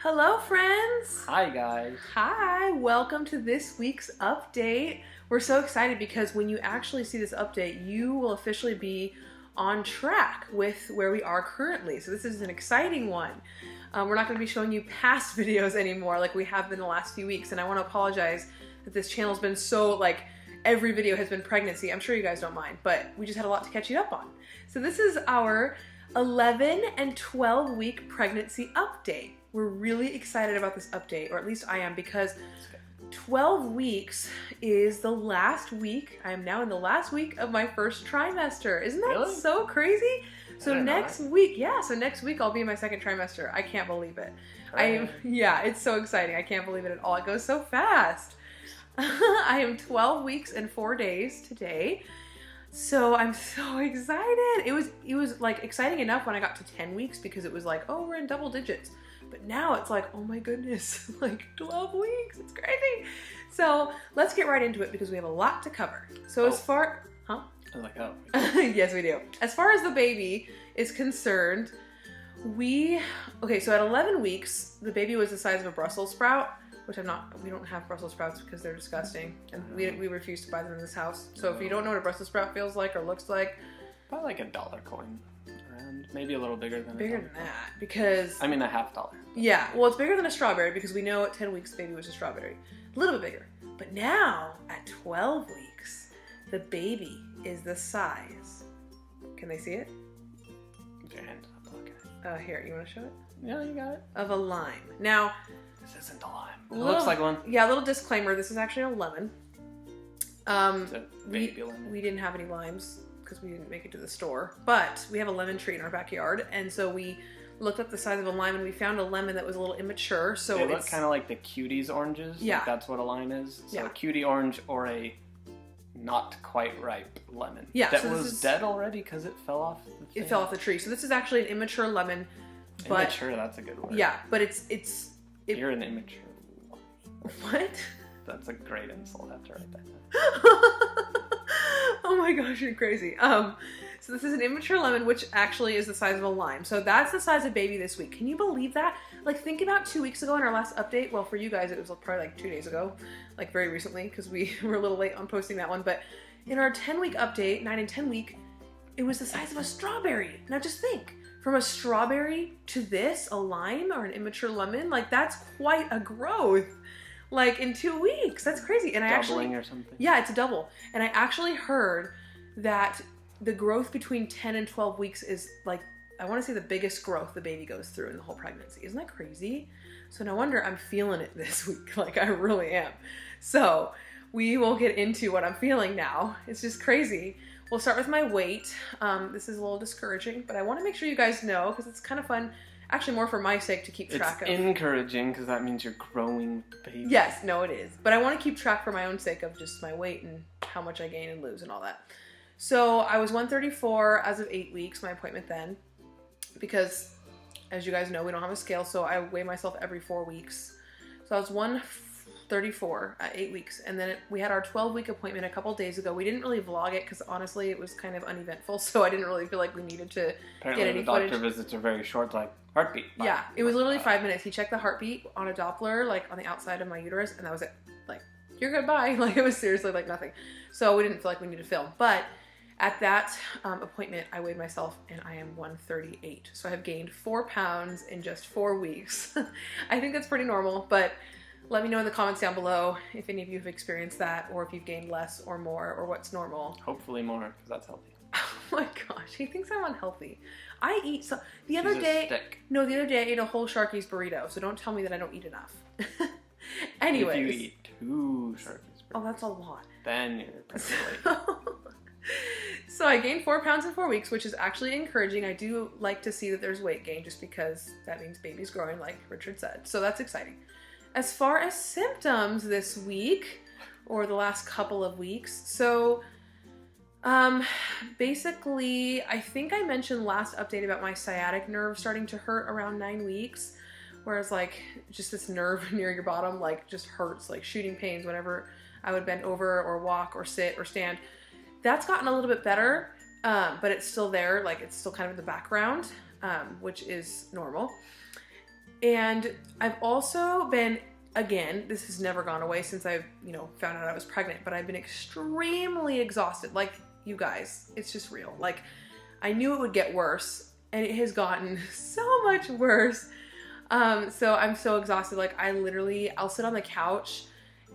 Hello, friends! Hi, guys. Hi! Welcome to this week's update. We're so excited because when you actually see this update, you will officially be on track with where we are currently. So this is an exciting one. We're not going to be showing you past videos anymore like we have been the last few weeks, and I want to apologize that this channel's been so, every video has been pregnancy. I'm sure you guys don't mind, but we just had a lot to catch you up on. So this is our 11 and 12 week pregnancy update. We're really excited about this update, or at least I am, because 12 weeks is the last week. I am now in the last week of my first trimester. Isn't that Really? so crazy? So next know. week, so next week I'll be in my second trimester. I can't believe it. Yeah, it's so exciting. I can't believe it at all. It goes so fast. I am 12 weeks and 4 days today. So I'm so excited. It was like exciting enough when I got to 10 weeks because it was like, oh, we're in double digits. But now it's like, oh my goodness, like 12 weeks, it's crazy. So let's get right into it because we have a lot to cover. So as far, I was like, oh. Yes, we do. As far as the baby is concerned, so at 11 weeks, the baby was the size of a Brussels sprout, which we don't have Brussels sprouts because they're disgusting. And we refuse to buy them in this house. So if you don't know what a Brussels sprout feels like or looks like. Probably like a dollar coin. And maybe a little bigger than Bigger than that, because... I mean a $50. Yeah, well, it's bigger than a strawberry because we know at 10 weeks the baby was a strawberry. A little bit bigger. But now, at 12 weeks, the baby is the size. Can they see it? Put your hands up, okay. Here, you want to show it? Yeah, you got it. Of a lime. Now... This isn't a lime. It looks like one. Yeah, a little disclaimer, this is actually a lemon. It's a baby lemon. We didn't have any limes because we didn't make it to the store. But we have a lemon tree in our backyard, and so we looked up the size of a lime and we found a lemon that was a little immature. So they look kind of like the cuties oranges. Yeah. Like that's what a lime is. So yeah. a cutie orange or a not quite ripe lemon. Yeah. That was dead already because it fell off the thing. It fell off the tree. So this is actually an immature lemon. But, immature, that's a good word. Yeah, but You're an immature. What? That's a great insult after I write that down. Oh my gosh, you're crazy. So this is an immature lemon, which actually is the size of a lime. So that's the size of baby this week. Can you believe that? Like, think about 2 weeks ago in our last update. Well, for you guys, it was probably like 2 days ago, like very recently, because we were a little late on posting that one. But in our 10-week update, 9 and 10 week, it was the size of a strawberry. Now just think, from a strawberry to this, a lime or an immature lemon, like that's quite a growth. Like in 2 weeks, that's crazy. And Doubling or something? Yeah, it's a double. And I actually heard that the growth between 10 and 12 weeks is like, I want to say the biggest growth the baby goes through in the whole pregnancy. Isn't that crazy? So no wonder I'm feeling it this week. Like I really am. So we will get into what I'm feeling now. It's just crazy. We'll start with my weight. This is a little discouraging, but I want to make sure you guys know because it's kind of fun. Actually, more for my sake to keep track of. It's encouraging because that means you're growing baby. Yes, no, it is. But I want to keep track for my own sake of just my weight and how much I gain and lose and all that. So I was 134 as of 8 weeks, my appointment then, because as you guys know, we don't have a scale, so I weigh myself every 4 weeks. So I was 134 at 8 weeks, and then we had our 12-week appointment a couple days ago. We didn't really vlog it because honestly, it was kind of uneventful, so I didn't really feel like we needed to Apparently get any the doctor footage. visits are very short, like heartbeat. Yeah, it was literally 5 minutes. He checked the heartbeat on a Doppler, like on the outside of my uterus, and that was it. Like, you're good, bye. Like, it was seriously like nothing. So we didn't feel like we needed to film. But at that appointment, I weighed myself, and I am 138. So I have gained 4 pounds in just 4 weeks. I think that's pretty normal, but let me know in the comments down below if any of you have experienced that, or if you've gained less or more, or what's normal. Hopefully more, because that's healthy. Oh my gosh, he thinks I'm unhealthy. I eat so. The other day I ate a whole Sharky's burrito, so don't tell me that I don't eat enough. Anyways. If you eat 2 Sharky's burritos. Oh, that's a lot. Then you're probably So I gained 4 pounds in 4 weeks, which is actually encouraging. I do like to see that there's weight gain just because that means baby's growing, like Richard said. So that's exciting. As far as symptoms this week, or the last couple of weeks, so basically, I think I mentioned last update about my sciatic nerve starting to hurt around 9 weeks, whereas like just this nerve near your bottom like just hurts, like shooting pains whenever I would bend over or walk or sit or stand. That's gotten a little bit better, but it's still there, like it's still kind of in the background, which is normal. And I've also been, again, this has never gone away since I've, found out I was pregnant, but I've been extremely exhausted. Like, you guys, it's just real. Like, I knew it would get worse, and it has gotten so much worse. So I'm so exhausted. Like, I'll sit on the couch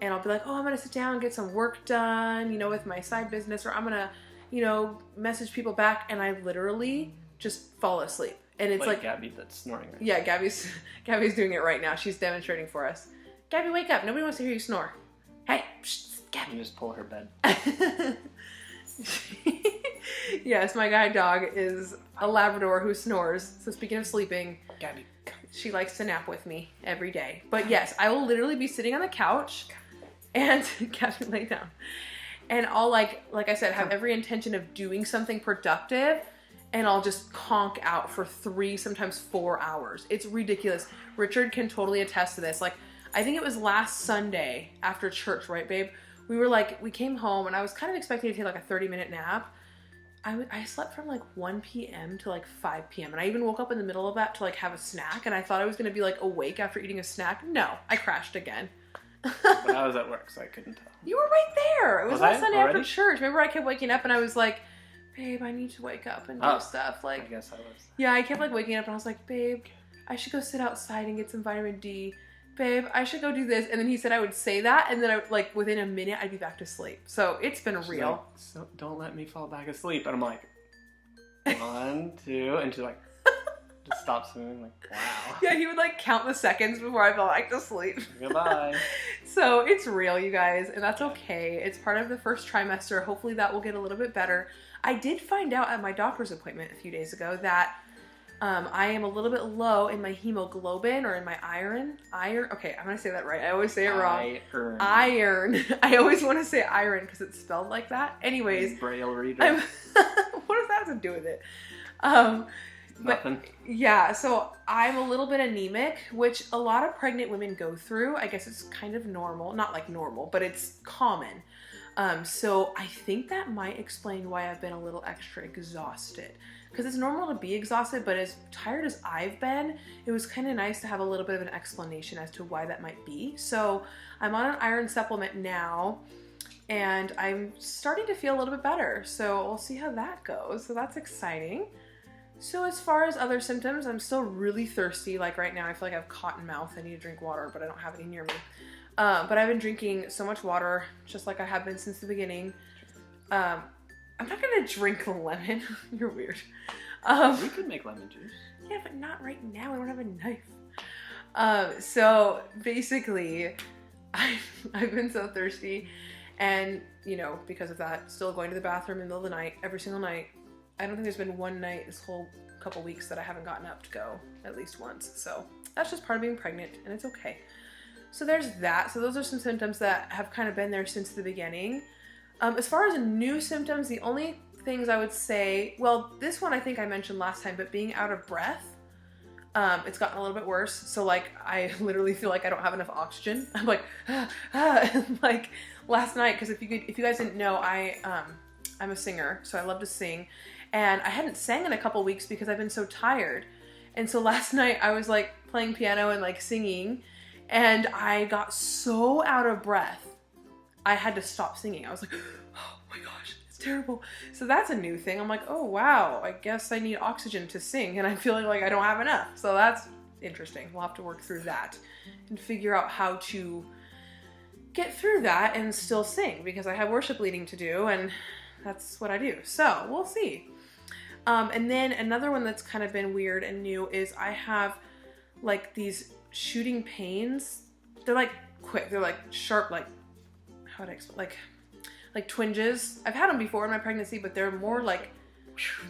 and I'll be like, oh, I'm going to sit down and get some work done, with my side business, or I'm going to, message people back. And I literally just fall asleep. And it's like Gabby that's snoring right Yeah, Gabby's doing it right now. She's demonstrating for us. Gabby, wake up. Nobody wants to hear you snore. Hey, Gabby. You just pull her bed. Yes, my guide dog is a Labrador who snores. So speaking of sleeping, Gabby. She likes to nap with me every day. But yes, I will literally be sitting on the couch and Gabby, lay down. And I'll like I said, have every intention of doing something productive, and I'll just conk out for 3, sometimes 4 hours. It's ridiculous. Richard can totally attest to this. Like, I think it was last Sunday after church, right, babe? We came home and I was kind of expecting to take like a 30-minute nap. I slept from like 1 p.m. to like 5 p.m. And I even woke up in the middle of that to like have a snack. And I thought I was going to be like awake after eating a snack. No, I crashed again. But I was at work, so I couldn't tell. You were right there. It was last Sunday already? after church. Remember, I kept waking up and I was like, babe, I need to wake up and do stuff. Like, I guess I was. Yeah, I kept like waking up and I was like, babe, I should go sit outside and get some vitamin D. Babe, I should go do this. And then he said I would say that, and then within a minute I'd be back to sleep. So it's been real. Like, so don't let me fall back asleep. And I'm like, 1, 2, and she's like, just stops moving. Like, wow. Yeah, he would like count the seconds before I fell back to sleep. Goodbye. So it's real, you guys, and that's okay. It's part of the first trimester. Hopefully that will get a little bit better. I did find out at my doctor's appointment a few days ago that I am a little bit low in my hemoglobin, or in my iron. Okay, I'm going to say that right. I always say it wrong. Iron. I always want to say iron because it's spelled like that. Anyways. Braille reader. What does that have to do with it? Nothing. Yeah, so I'm a little bit anemic, which a lot of pregnant women go through. I guess it's kind of normal. Not like normal, but it's common. So I think that might explain why I've been a little extra exhausted. Because it's normal to be exhausted, but as tired as I've been, it was kind of nice to have a little bit of an explanation as to why that might be. So I'm on an iron supplement now, and I'm starting to feel a little bit better. So we'll see how that goes. So that's exciting. So as far as other symptoms, I'm still really thirsty. Like right now, I feel like I have cotton mouth. I need to drink water, but I don't have any near me. But I've been drinking so much water, just like I have been since the beginning. I'm not gonna drink lemon. You're weird. We could make lemon juice. Yeah, but not right now. I don't have a knife. So basically, I've been so thirsty, and because of that, still going to the bathroom in the middle of the night, every single night. I don't think there's been one night this whole couple weeks that I haven't gotten up to go at least once. So that's just part of being pregnant, and it's okay. So there's that. So those are some symptoms that have kind of been there since the beginning. As far as new symptoms, the only things I would say, well, this one I think I mentioned last time, but being out of breath, it's gotten a little bit worse. So like, I literally feel like I don't have enough oxygen. I'm like, like last night, because if you guys didn't know, I'm a singer, so I love to sing, and I hadn't sang in a couple weeks because I've been so tired. And so last night I was like playing piano and like singing, and I got so out of breath, I had to stop singing. I was like, oh my gosh, it's terrible. So that's a new thing. I'm like, oh wow, I guess I need oxygen to sing, and I'm feeling like I don't have enough. So that's interesting. We'll have to work through that and figure out how to get through that and still sing, because I have worship leading to do, and that's what I do. So we'll see. And then another one that's kind of been weird and new is I have like these shooting pains. They're like quick. They're like sharp, like, how would I explain? Like twinges. I've had them before in my pregnancy, but they're more like,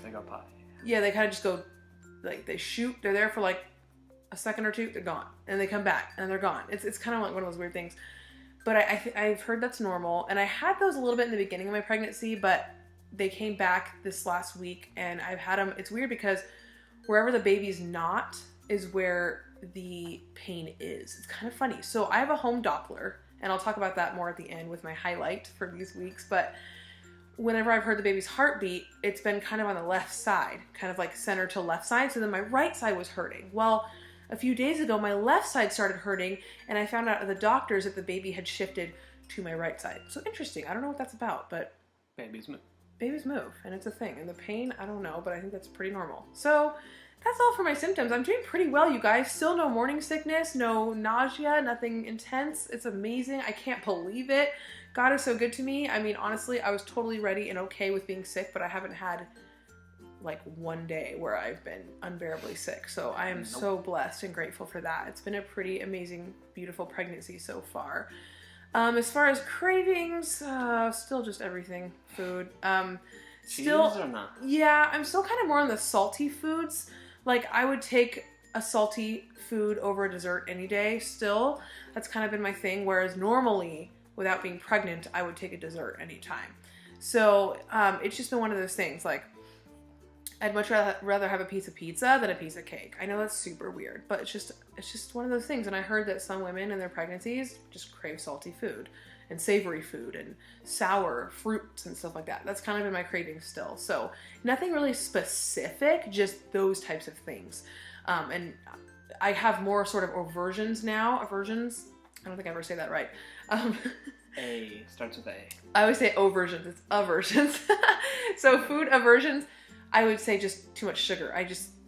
they go by. Yeah, they kind of just go, like they shoot. They're there for like a second or two. They're gone, and they come back and they're gone. It's kind of like one of those weird things. But I've heard that's normal, and I had those a little bit in the beginning of my pregnancy, but they came back this last week, and I've had them. It's weird because wherever the baby's not is where the pain is. It's kind of funny. So I have a home Doppler, and I'll talk about that more at the end with my highlight for these weeks, but whenever I've heard the baby's heartbeat, it's been kind of on the left side, kind of like center to left side, so then my right side was hurting. Well, a few days ago, my left side started hurting, and I found out at the doctors that the baby had shifted to my right side. So interesting. I don't know what that's about, but Babies move. Babies move, and it's a thing. And the pain, I don't know, but I think that's pretty normal. So that's all for my symptoms. I'm doing pretty well, you guys. Still no morning sickness, no nausea, nothing intense. It's amazing. I can't believe it. God is so good to me. I mean, honestly, I was totally ready and okay with being sick, but I haven't had like one day where I've been unbearably sick. So I am so blessed and grateful for that. It's been a pretty amazing, beautiful pregnancy so far. As far as cravings, still just everything. Food. Still, Cheese or not? Yeah, I'm still kind of more on the salty foods. Like, I would take a salty food over a dessert any day still. That's kind of been my thing. Whereas normally, without being pregnant, I would take a dessert anytime. So, it's just been one of those things. Like, I'd much rather have a piece of pizza than a piece of cake. I know that's super weird, but it's just one of those things. And I heard that some women in their pregnancies just crave salty food and savory food and sour fruits and stuff like that. That's kind of been my craving still. So nothing really specific, just those types of things. And I have more sort of aversions now. Aversions? I don't think I ever say that right. A starts with A. I always say aversions. It's aversions. So food aversions. I would say just too much sugar.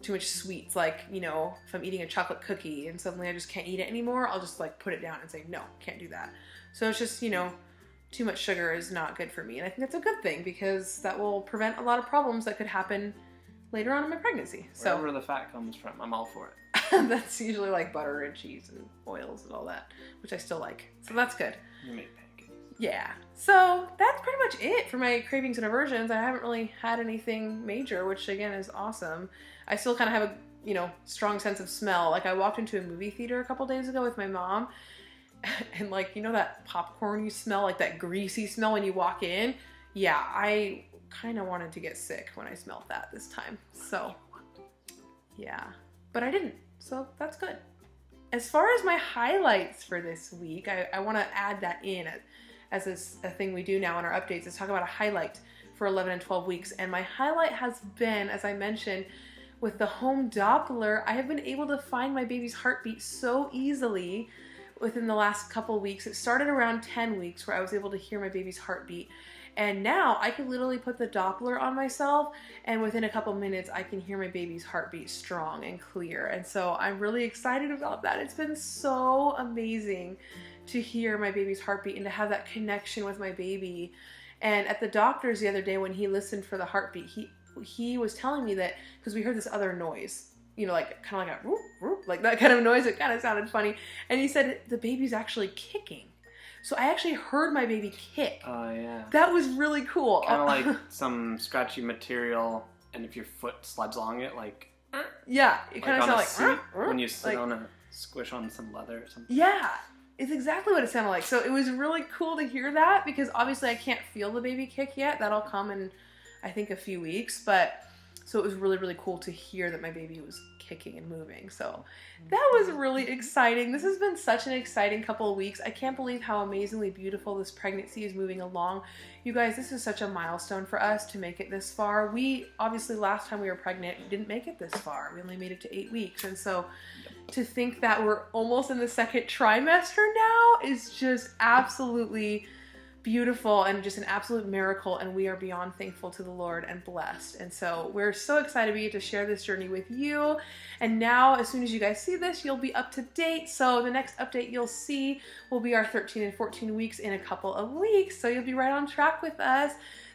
Too much sweets. Like, you know, if I'm eating a chocolate cookie and suddenly I just can't eat it anymore, I'll just like put it down and say, no, can't do that. So it's just, you know, too much sugar is not good for me. And I think that's a good thing because that will prevent a lot of problems that could happen later on in my pregnancy. Wherever the fat comes from, I'm all for it. That's usually like butter and cheese and oils and all that, which I still like. So that's good. You make pancakes. Yeah. So that's pretty much it for my cravings and aversions. I haven't really had anything major, which again is awesome. I still kind of have a, you know, strong sense of smell. Like I walked into a movie theater a couple days ago with my mom and like, you know, that popcorn you smell, like that greasy smell when you walk in. Yeah, I kind of wanted to get sick when I smelled that this time. So yeah, but I didn't. So that's good. As far as my highlights for this week, I want to add that in as a thing we do now in our updates is talk about a highlight for 11 and 12 weeks. And my highlight has been, as I mentioned, with the home Doppler, I have been able to find my baby's heartbeat so easily within the last couple weeks. It started around 10 weeks where I was able to hear my baby's heartbeat. And now I can literally put the Doppler on myself and within a couple minutes I can hear my baby's heartbeat strong and clear. And so I'm really excited about that. It's been so amazing to hear my baby's heartbeat and to have that connection with my baby. And at the doctor's the other day when he listened for the heartbeat, he was telling me that, because we heard this other noise, you know, like kind of like a whoop, whoop, like that kind of noise. It kind of sounded funny. And he said the baby's actually kicking. So I actually heard my baby kick. Oh, yeah. That was really cool. Kind of like some scratchy material, and if your foot slides along it, like... Yeah, it kind of sounded like... when you sit on a squish on some leather or something. Yeah, it's exactly what it sounded like. So it was really cool to hear that, because obviously I can't feel the baby kick yet. That'll come in, I think, a few weeks. But so it was really, really cool to hear that my baby was kicking and moving. So that was really exciting. This has been such an exciting couple of weeks. I can't believe how amazingly beautiful this pregnancy is moving along. You guys, this is such a milestone for us to make it this far. We obviously, last time we were pregnant, didn't make it this far. We only made it to 8 weeks. And so to think that we're almost in the second trimester now is just absolutely beautiful and just an absolute miracle, and we are beyond thankful to the Lord and blessed. And so we're so excited to be able to share this journey with you. And now, as soon as you guys see this, you'll be up to date. So the next update you'll see will be our 13 and 14 weeks in a couple of weeks. So you'll be right on track with us.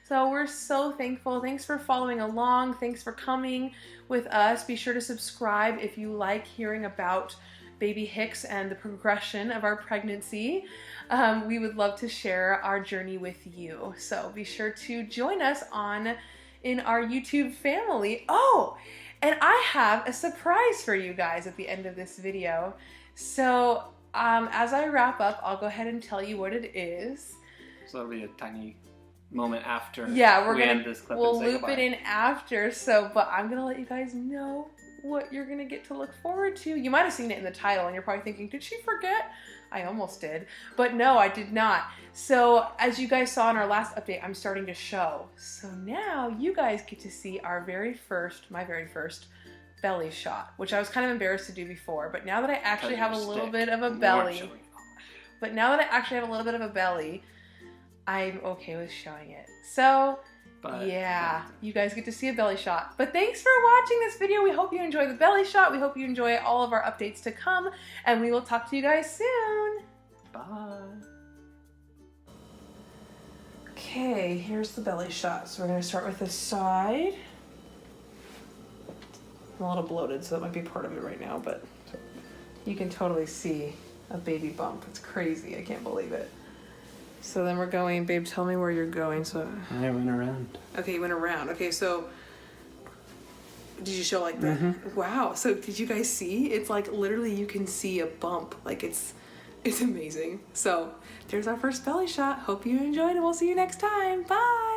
So we're so thankful. Thanks for following along. Thanks for coming with us. Be sure to subscribe if you like hearing about baby Hicks and the progression of our pregnancy. We would love to share our journey with you. So be sure to join us in our YouTube family. Oh, and I have a surprise for you guys at the end of this video. So as I wrap up, I'll go ahead and tell you what it is. So it'll be a tiny moment after we end this clip. We'll loop it in after. So, but I'm gonna let you guys know what you're gonna get to look forward to. You might have seen it in the title and you're probably thinking, did she forget? I almost did, but no, I did not. So as you guys saw in our last update, I'm starting to show. So now you guys get to see my very first belly shot, which I was kind of embarrassed to do before, but now that I actually have a little Stick. bit of a More belly, showing. but now that I actually have a little bit of a belly, I'm okay with showing it. So But yeah, you guys get to see a belly shot. But thanks for watching this video. We hope you enjoy the belly shot. We hope you enjoy all of our updates to come, and we will talk to you guys soon. Bye. Okay, here's the belly shot. So we're gonna start with this side. I'm a little bloated, so that might be part of it right now, but you can totally see a baby bump. It's crazy, I can't believe it. So then we're going, babe, tell me where you're going. So I went around. okay, you went around. Okay, so did you show like that? Mm-hmm. Wow, so did you guys see? It's like literally you can see a bump. Like it's amazing. So there's our first belly shot. Hope you enjoyed, and we'll see you next time. Bye.